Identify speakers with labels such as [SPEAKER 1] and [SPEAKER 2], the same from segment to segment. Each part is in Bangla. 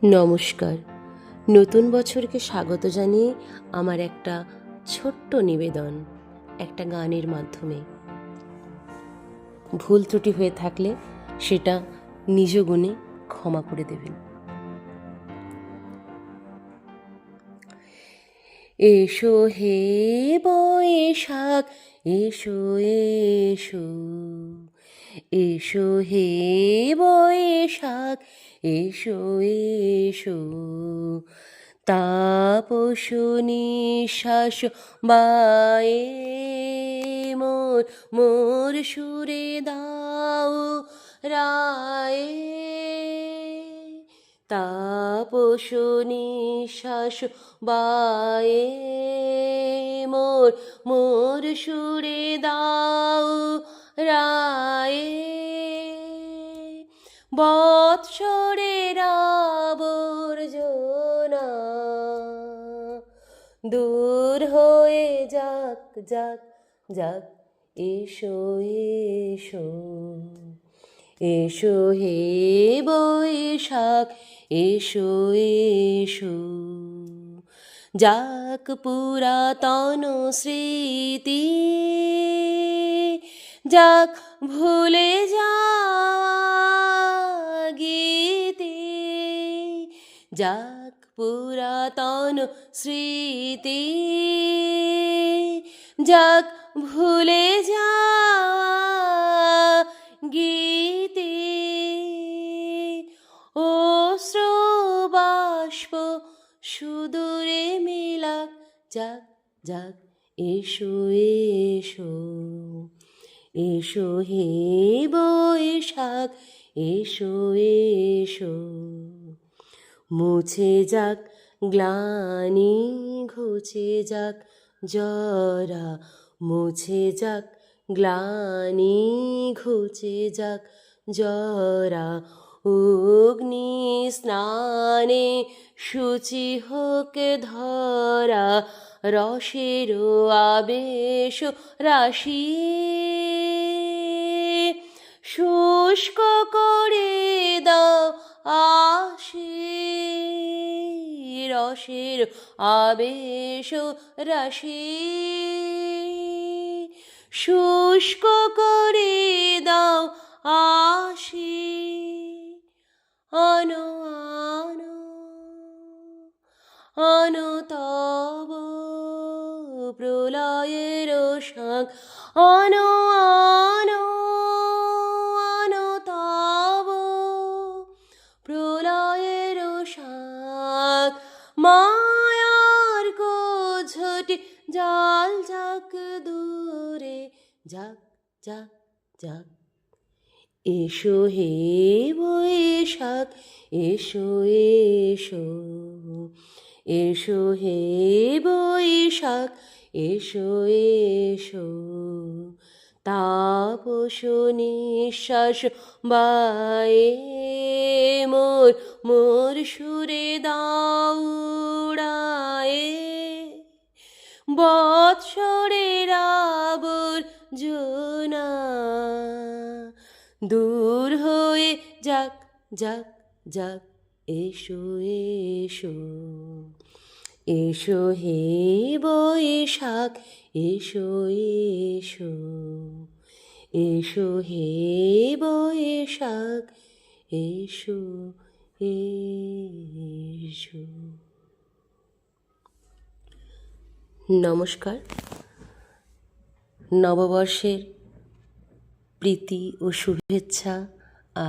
[SPEAKER 1] নমস্কার। নতুন বছরকে স্বাগত জানিয়ে আমার একটা ছোট্ট নিবেদন একটা গানের মাধ্যমে। ভুল ত্রুটি হয়ে থাকলে সেটা নিজ গুণে ক্ষমা করে দেবেন। এসো হে বৈশাখ, এসো এসো, এসো হে বৈশাখ, এসো এসো, তাপস নিঃশ্বাস বায়ে মোর মোর সুরে দাও রায়ে, তাপস নিঃশ্বাস বায়ে মোর মোর সুরে দাও রায়ে, বৎসরের আবর্জনা দূর হয়ে যাক যাক যাক, এসো এসো, এসো হে বৈশাখ, এসো এসো, যাক পুরাতন স্মৃতি, যাক ভুলে যাওয়া গীতি, যাক পুরাতন স্মৃতি, যাক ভুলে যাওয়া গীতি, অশ্রু বাষ্প সুদূরে মেলাক, যাক যাক, এসো এসো, এসো হে বৈশাখ, এসো এসো, মুছে যাক গ্লানি, ঘুচে যাক জরা, মুছে যাক গ্লানি, ঘুচে যাক জরা, অগ্নি স্নানে শুচি হোক ধরা, রসের আবেশ রাশি শুষ্ক করে দাও আশি, রসের আবেশ রাশি শুষ্ক করে দাও আশি, আনো আনো আনো তব প্রলয়ের শাঁখ, আনো আনো আনো তব প্রলয়ের শাঁখ, মায়ার গোঝটি জাল যাক দূরে, যাক যাক যাক, এসো হে বৈশাখ, এসো এসো, এসো হে বৈশাখ, এসো এসো, তাপস নিঃশ্বাস বায়ে মোর মোর সুরে দাও উড়ায়ে, বৎসরের আবর্জনা দূর হয়ে যাক যাক যাক, এসো এসো, এসো হে বৈশাখ, এসো এসো, এসো হে বৈশাখ, এসো এসো। নমস্কার। নববর্ষের প্রীতি ও শুভেচ্ছা,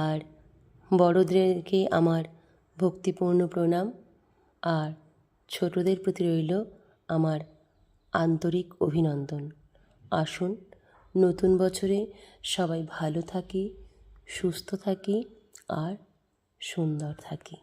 [SPEAKER 1] আর বড়দেরকে আমার ভক্তিপূর্ণ প্রণাম, আর ছোটদের প্রতি রইল আমার আন্তরিক অভিনন্দন। আসুন নতুন বছরে সবাই ভালো থাকি, সুস্থ থাকি আর সুন্দর থাকি।